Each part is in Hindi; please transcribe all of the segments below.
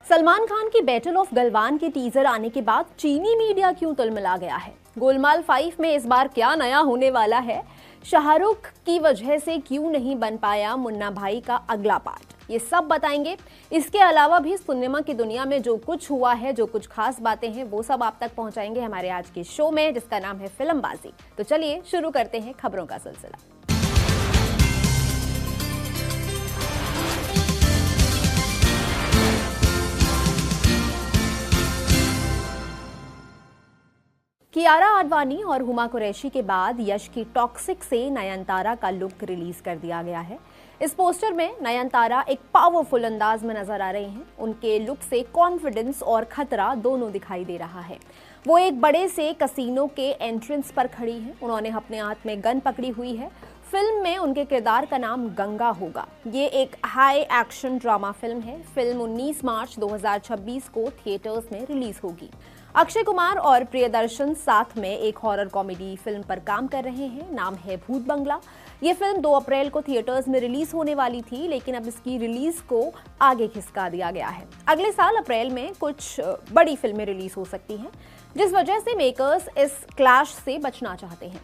सलमान खान की बैटल ऑफ गलवान के टीजर आने के बाद चीनी मीडिया क्यों तुलमिला गया है? गोलमाल 5 में इस बार क्या नया होने वाला है? शाहरुख की वजह से क्यों नहीं बन पाया मुन्ना भाई का अगला पार्ट? ये सब बताएंगे। इसके अलावा भी सिनेमा की दुनिया में जो कुछ हुआ है, जो कुछ खास बातें हैं, वो सब आप तक पहुंचाएंगे हमारे आज के शो में, जिसका नाम है फिल्मबाजी। तो चलिए शुरू करते हैं खबरों का सिलसिला। कियारा आडवाणी और हुमा कुरैशी के बाद यश की टॉक्सिक से नयनतारा का लुक रिलीज कर दिया गया है। इस पोस्टर में नयनतारा एक पावरफुल अंदाज में नजर आ रही हैं। उनके लुक से कॉन्फिडेंस और खतरा दोनों दिखाई दे रहा है। वो एक बड़े से कसीनो के एंट्रेंस पर खड़ी हैं। उन्होंने अपने हाथ में गन पकड़ी हुई है। फिल्म में उनके किरदार का नाम गंगा होगा। ये एक हाई एक्शन ड्रामा फिल्म है। फिल्म 19 मार्च 2026 को थिएटर्स में रिलीज होगी। अक्षय कुमार और प्रियदर्शन साथ में एक हॉरर कॉमेडी फिल्म पर काम कर रहे हैं। नाम है भूत बंगला। ये फिल्म 2 अप्रैल को थिएटर्स में रिलीज होने वाली थी, लेकिन अब इसकी रिलीज को आगे खिसका दिया गया है। अगले साल अप्रैल में कुछ बड़ी फिल्में रिलीज हो सकती हैं, जिस वजह से मेकर्स इस क्लैश से बचना चाहते हैं।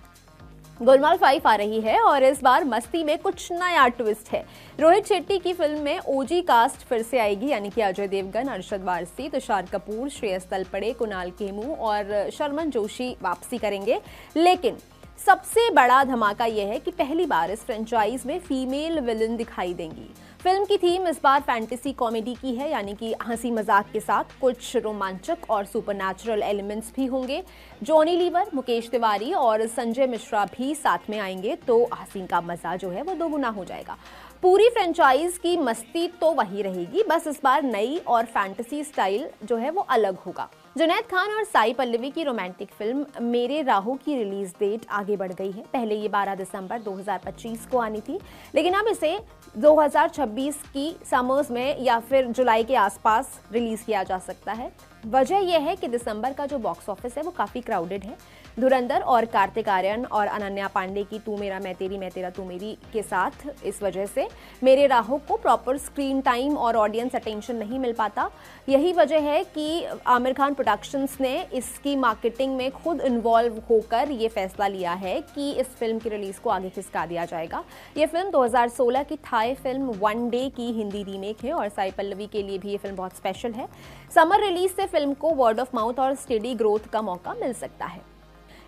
गोलमाल 5 आ रही है और इस बार मस्ती में कुछ नया ट्विस्ट है। रोहित शेट्टी की फिल्म में ओजी कास्ट फिर से आएगी, यानी कि अजय देवगन, अरशद वारसी, तुषार कपूर, श्रेयस तलपड़े, कुणाल खेमू और शर्मन जोशी वापसी करेंगे। लेकिन सबसे बड़ा धमाका यह है कि पहली बार इस फ्रेंचाइज में फीमेल विलन दिखाई देंगी। फिल्म की थीम इस बार फैंटेसी कॉमेडी की है, यानी कि हंसी मजाक के साथ कुछ रोमांचक और सुपरनैचुरल एलिमेंट्स भी होंगे। जॉनी लीवर, मुकेश तिवारी और संजय मिश्रा भी साथ में आएंगे, तो हंसी का मजा जो है वो दोगुना हो जाएगा। पूरी फ्रेंचाइज की मस्ती तो वही रहेगी, बस इस बार नई और फैंटेसी स्टाइल जो है वो अलग होगा। जुनैद खान और साई पल्लवी की रोमांटिक फिल्म मेरे राहों की रिलीज डेट आगे बढ़ गई है। पहले ये 12 दिसंबर 2025 को आनी थी, लेकिन अब इसे 2026 की समर्स में या फिर जुलाई के आसपास रिलीज किया जा सकता है। वजह यह है कि दिसंबर का जो बॉक्स ऑफिस है वो काफ़ी क्राउडेड है। धुरंधर और कार्तिक आर्यन और अनन्या पांडे की तू मेरा मैं तेरी मैं तेरा तू मेरी के साथ इस वजह से मेरे राहों को प्रॉपर स्क्रीन टाइम और ऑडियंस अटेंशन नहीं मिल पाता। यही वजह है कि आमिर खान प्रोडक्शंस ने इसकी मार्केटिंग में खुद इन्वॉल्व होकर ये फैसला लिया है कि इस फिल्म की रिलीज को आगे खिसका दिया जाएगा। ये फिल्म 2016 की थाई फिल्म वन डे की हिंदी रीमेक है और साई पल्लवी के लिए भी ये फिल्म बहुत स्पेशल है। समर रिलीज से फिल्म को वर्ड ऑफ माउथ और स्टेडी ग्रोथ का मौका मिल सकता है।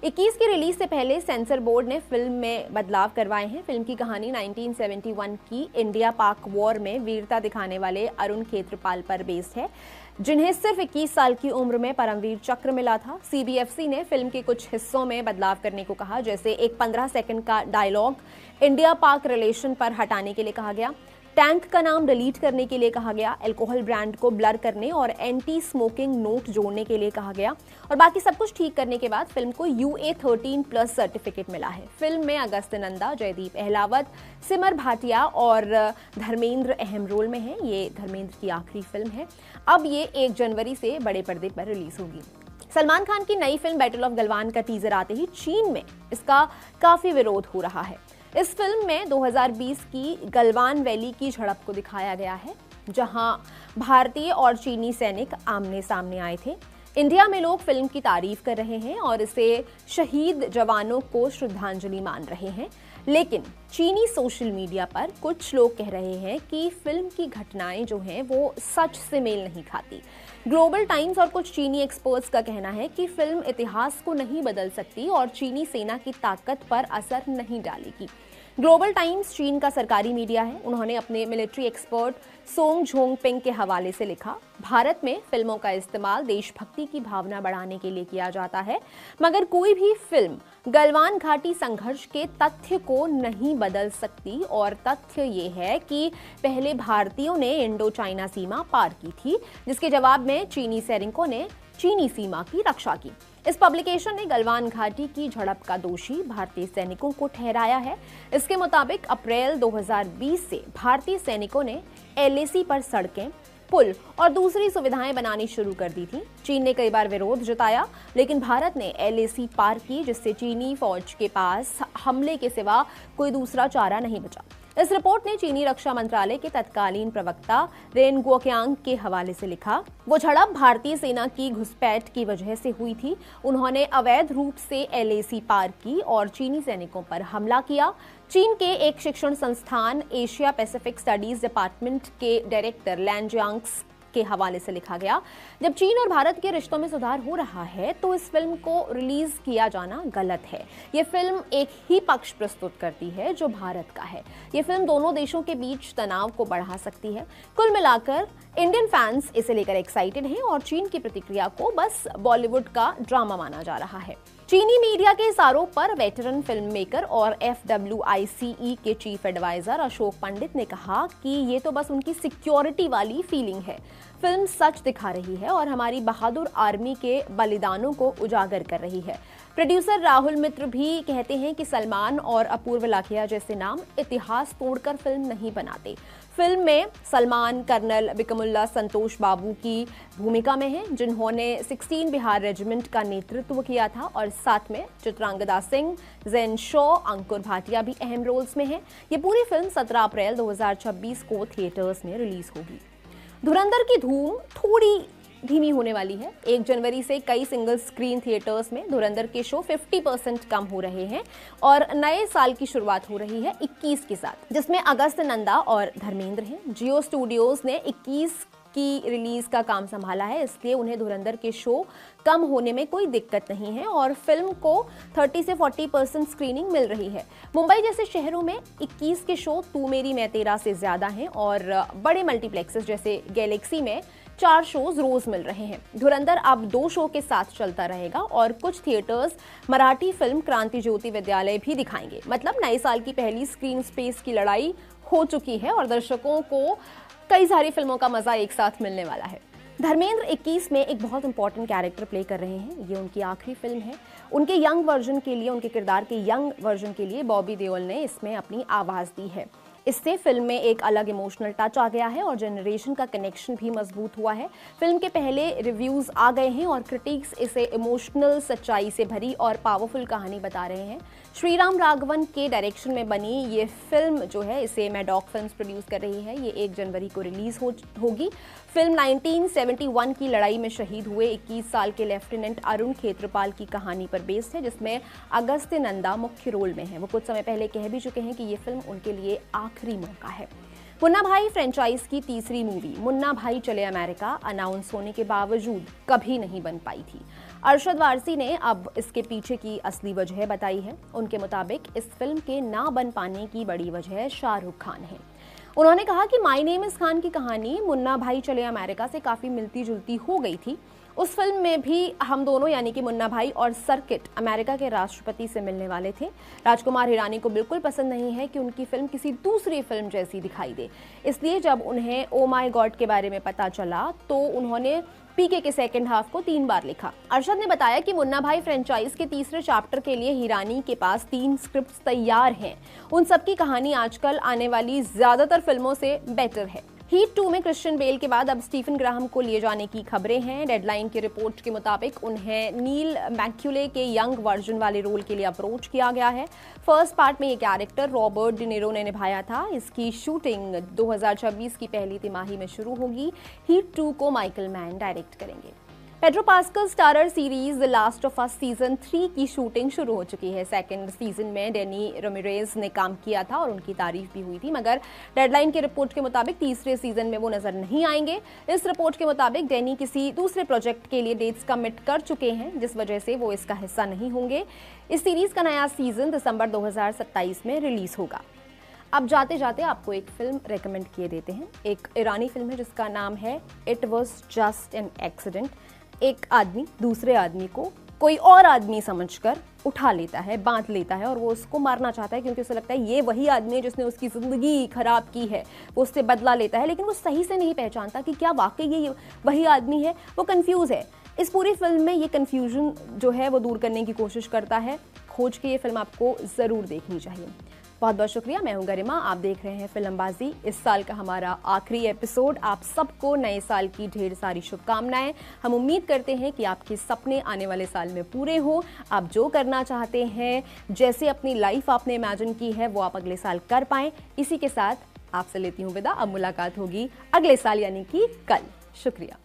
21 की रिलीज से पहले सेंसर बोर्ड ने फिल्म में बदलाव करवाए हैं। फिल्म की कहानी 1971 की इंडिया पाक वॉर में वीरता दिखाने वाले अरुण खेत्रपाल पर बेस्ड है, जिन्हें सिर्फ 21 साल की उम्र में परमवीर चक्र मिला था। सीबीएफसी ने फिल्म के कुछ हिस्सों में बदलाव करने को कहा, जैसे एक 15 सेकंड का डायलॉग इंडिया पाक रिलेशन पर हटाने के लिए कहा गया, टैंक का नाम डिलीट करने के लिए कहा गया, अल्कोहल ब्रांड को ब्लर करने और एंटी स्मोकिंग नोट जोड़ने के लिए कहा गया, और बाकी सब कुछ ठीक करने के बाद फिल्म को UA13+ सर्टिफिकेट मिला है। फिल्म में अगस्त नंदा, जयदीप अहलावत, सिमर भाटिया और धर्मेंद्र अहम रोल में हैं। ये धर्मेंद्र की आखिरी फिल्म है। अब ये 1 जनवरी से बड़े पर्दे पर रिलीज होगी। सलमान खान की नई फिल्म बैटल ऑफ गलवान का टीजर आते ही चीन में इसका काफी विरोध हो रहा है। इस फिल्म में 2020 की गलवान वैली की झड़प को दिखाया गया है, जहां भारतीय और चीनी सैनिक आमने सामने आए थे। इंडिया में लोग फिल्म की तारीफ कर रहे हैं और इसे शहीद जवानों को श्रद्धांजलि मान रहे हैं, लेकिन चीनी सोशल मीडिया पर कुछ लोग कह रहे हैं कि फिल्म की घटनाएं जो हैं वो सच से मेल नहीं खाती। ग्लोबल टाइम्स और कुछ चीनी एक्सपर्ट्स का कहना है कि फिल्म इतिहास को नहीं बदल सकती और चीनी सेना की ताकत पर असर नहीं डालेगी। ग्लोबल टाइम्स चीन का सरकारी मीडिया है। उन्होंने अपने मिलिट्री एक्सपर्ट सोंग झोंगपिंग के हवाले से लिखा, भारत में फिल्मों का इस्तेमाल देशभक्ति की भावना बढ़ाने के लिए किया जाता है, मगर कोई भी फिल्म गलवान घाटी संघर्ष के तथ्य को नहीं बदल सकती। और तथ्य ये है कि पहले भारतीयों ने इंडो चाइना सीमा पार की थी, जिसके जवाब में चीनी सैनिकों ने चीनी सीमा की रक्षा की। इस पब्लिकेशन ने गलवान घाटी की झड़प का दोषी भारतीय सैनिकों को ठहराया है। इसके मुताबिक अप्रैल 2020 से भारतीय सैनिकों ने LAC पर सड़कें, पुल और दूसरी सुविधाएं बनानी शुरू कर दी थी। चीन ने कई बार विरोध जताया, लेकिन भारत ने LAC पार की, जिससे चीनी फौज के पास हमले के सिवा कोई दूसरा चारा नहीं बचा। इस रिपोर्ट ने चीनी रक्षा मंत्रालय के तत्कालीन प्रवक्ता रेन गुओक्यांग के हवाले से लिखा, वो झड़प भारतीय सेना की घुसपैठ की वजह से हुई थी। उन्होंने अवैध रूप से LAC पार की और चीनी सैनिकों पर हमला किया। चीन के एक शिक्षण संस्थान एशिया पैसिफिक स्टडीज डिपार्टमेंट के डायरेक्टर लैन जियांग्स के हवाले से लिखा गया, जब चीन और भारत के रिश्तों में सुधार हो रहा है तो इस फिल्म को रिलीज किया जाना गलत है। ये फिल्म एक ही पक्ष प्रस्तुत करती है जो भारत का है। ये फिल्म दोनों देशों के बीच तनाव को बढ़ा सकती है। कुल मिलाकर इंडियन फैंस इसे लेकर एक्साइटेड हैं और चीन की प्रतिक्रिया को बस बॉलीवुड का ड्रामा माना जा रहा है। चीनी मीडिया के इस आरोप पर वेटरन फिल्म मेकर और FWICE के चीफ एडवाइजर अशोक पंडित ने कहा कि ये तो बस उनकी सिक्योरिटी वाली फीलिंग है। फिल्म सच दिखा रही है और हमारी बहादुर आर्मी के बलिदानों को उजागर कर रही है। प्रोड्यूसर राहुल मित्र भी कहते हैं कि सलमान और अपूर्व लाखिया जैसे नाम इतिहास तोड़कर फिल्म नहीं बनाते। फिल्म में सलमान कर्नल बिकमुल्ला संतोष बाबू की भूमिका में हैं, जिन्होंने 16 बिहार रेजिमेंट का नेतृत्व किया था, और साथ में चित्रांगदा सिंह, जैन शो, अंकुर भाटिया भी अहम रोल्स में हैं। ये पूरी फिल्म 17 अप्रैल 2026 को थिएटर्स में रिलीज होगी। धुरंधर की धूम थोड़ी धीमी होने वाली है। 1 जनवरी से कई सिंगल स्क्रीन थिएटर्स में धुरंधर के शो 50% कम हो रहे हैं और नए साल की शुरुआत हो रही है 21 के साथ, जिसमें अगस्त नंदा और धर्मेंद्र हैं। जियो स्टूडियोज ने 21 की रिलीज का काम संभाला है, इसलिए उन्हें धुरंधर के शो कम होने में कोई दिक्कत नहीं है और फिल्म को 30 से 40% स्क्रीनिंग मिल रही है। मुंबई जैसे शहरों में 21 के शो तू मेरी मैं तेरा से ज्यादा हैं और बड़े मल्टीप्लेक्सेस जैसे गैलेक्सी में 4 शोज रोज मिल रहे हैं। धुरंधर अब 2 शो के साथ चलता रहेगा और कुछ थिएटर्स मराठी फिल्म क्रांति ज्योति विद्यालय भी दिखाएंगे। मतलब नए साल की पहली स्क्रीन स्पेस की लड़ाई हो चुकी है और दर्शकों को कई सारी फिल्मों का मजा एक साथ मिलने वाला है। धर्मेंद्र 21 में एक बहुत इंपॉर्टेंट कैरेक्टर प्ले कर रहे हैं। ये उनकी आखिरी फिल्म है। उनके यंग वर्जन के लिए, उनके किरदार के यंग वर्जन के लिए बॉबी देओल ने इसमें अपनी आवाज दी है। इससे फिल्म में एक अलग इमोशनल टच आ गया है और जनरेशन का कनेक्शन भी मजबूत हुआ है। फिल्म के पहले रिव्यूज आ गए हैं और क्रिटिक्स इसे इमोशनल, सच्चाई से भरी और पावरफुल कहानी बता रहे हैं। श्रीराम राघवन के डायरेक्शन में बनी ये फिल्म जो है, इसे मैडॉक फिल्म्स प्रोड्यूस कर रही है। ये 1 जनवरी को रिलीज होगी। फिल्म 1971 की लड़ाई में शहीद हुए 21 साल के लेफ्टिनेंट अरुण खेत्रपाल की कहानी पर बेस्ड है, जिसमें अगस्त्य नंदा मुख्य रोल में है। वो कुछ समय पहले कह भी चुके हैं कि ये फिल्म उनके लिए आखिरी मौका है। मुन्ना भाई फ्रेंचाइज की तीसरी मूवी मुन्ना भाई चले अमेरिका अनाउंस होने के बावजूद कभी नहीं बन पाई थी। अरशद वारसी ने अब इसके पीछे की असली वजह बताई है। उनके मुताबिक इस फिल्म के ना बन पाने की बड़ी वजह शाहरुख खान है। उन्होंने कहा कि माय नेम इज खान की कहानी मुन्ना भाई चले अमेरिका से काफी मिलती जुलती हो गई थी। उस फिल्म में भी हम दोनों यानी कि मुन्ना भाई और सर्किट अमेरिका के राष्ट्रपति से मिलने वाले थे। राजकुमार हिरानी को बिल्कुल पसंद नहीं है कि उनकी फिल्म किसी दूसरी फिल्म जैसी दिखाई दे, इसलिए जब उन्हें ओ माय गॉड के बारे में पता चला तो उन्होंने पीके के सेकंड हाफ को 3 बार लिखा। अरशद ने बताया कि मुन्ना भाई फ्रेंचाइज के तीसरे चैप्टर के लिए हिरानी के पास 3 स्क्रिप्ट्स तैयार हैं। उन सबकी कहानी आजकल आने वाली ज्यादातर फिल्मों से बेटर है। हीट 2 में क्रिश्चियन बेल के बाद अब स्टीफन ग्राहम को लिए जाने की खबरें हैं। डेडलाइन की रिपोर्ट के मुताबिक उन्हें नील मैक्यूले के यंग वर्जन वाले रोल के लिए अप्रोच किया गया है। फर्स्ट पार्ट में ये कैरेक्टर रॉबर्ट डिनेरो ने निभाया था। इसकी शूटिंग 2026 की पहली तिमाही में शुरू होगी। हीट 2 को माइकल मैन डायरेक्ट करेंगे। Pedro pascal starrer series the last of us season 3 की शूटिंग शुरू हो चुकी है। सेकंड सीजन में डेनी रमिरेज ने काम किया था और उनकी तारीफ भी हुई थी, मगर डेडलाइन की रिपोर्ट के मुताबिक तीसरे सीजन में वो नजर नहीं आएंगे। इस रिपोर्ट के मुताबिक डेनी किसी दूसरे प्रोजेक्ट के लिए डेट्स कमिट कर चुके हैं, जिस वजह से वो इसका हिस्सा नहीं होंगे। इस सीरीज का नया सीजन दिसंबर 2027 में रिलीज होगा। अब जाते जाते आपको एक फिल्म रेकमेंड किए देते हैं। एक ईरानी फिल्म है जिसका नाम है it was just an accident. एक आदमी दूसरे आदमी को कोई और आदमी समझकर उठा लेता है, बांध लेता है और वो उसको मारना चाहता है, क्योंकि उसे लगता है ये वही आदमी है जिसने उसकी जिंदगी खराब की है। वो उससे बदला लेता है, लेकिन वो सही से नहीं पहचानता कि क्या वाकई ये वही आदमी है। वो कंफ्यूज है। इस पूरी फिल्म में ये कंफ्यूजन जो है वो दूर करने की कोशिश करता है। खोज के ये फिल्म आपको जरूर देखनी चाहिए। बहुत बहुत शुक्रिया। मैं हूं गरिमा, आप देख रहे हैं फिल्मबाजी। इस साल का हमारा आखिरी एपिसोड। आप सबको नए साल की ढेर सारी शुभकामनाएं। हम उम्मीद करते हैं कि आपके सपने आने वाले साल में पूरे हो। आप जो करना चाहते हैं, जैसे अपनी लाइफ आपने इमेजिन की है, वो आप अगले साल कर पाएं। इसी के साथ आपसे लेती हूं विदा। अब मुलाकात होगी अगले साल यानी कि कल। शुक्रिया।